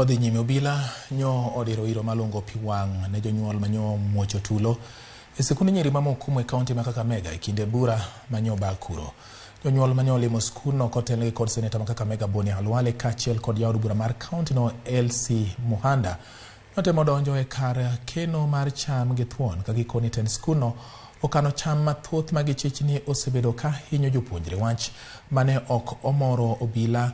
Odhi nyime obila nyo odiro iro malongo pi wang' ne jonyuol manyo muocho tulo e sikund nyiri ma Mukumu e kaunti ma Kakamega e kinde bura manyo bakuro. Jonyuol manyo limo skul no kotelne kod seneta ma Kakamega Boni Halwale kachiel kod jaod bura mar kaunti no LC Muhanda notemo donjo e kar keno mar cham gi thuon ka gikoni ten skul no okano cham mathoth ma gichich osebedo ka hinyo jopuonjre, wach mane ok omoro obila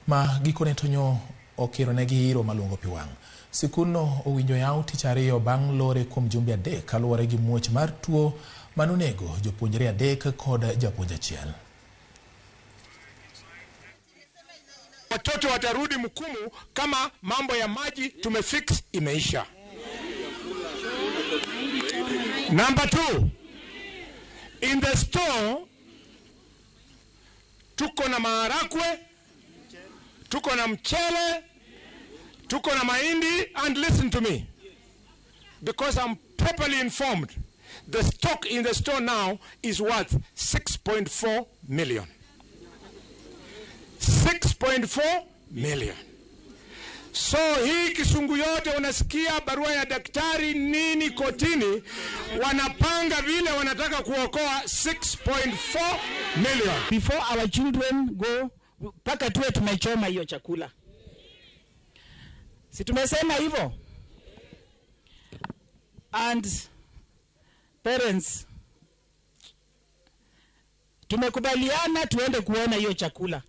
ma gikone tonyo okiro negi iro malongo pi wang'. Sikul no owinjo yaw tich ariyo bang' lore kuom jumbe adek kaluwore gi muoch mar tuo manonego jopuonjre adek kod japuonj achiel. Watoto watarudi Mukumu kama mambo ya maji tumefix imeisha. Number 2, in the store tuko na maharakwe, tuko na mchele, tuko na mahindi, and listen to me, because I'm properly informed. The stock in the store now is worth 6.4 million. 6.4 million. So hii kisungu yote unasikia barua ya daktari nini kotini, wanapanga vile wanataka kuokoa 6.4 million. Before our children go, paka tuwe tumechoma hiyo chakula. Si tumesema hivyo? And parents, tumekubaliana tuende kuona hiyo chakula.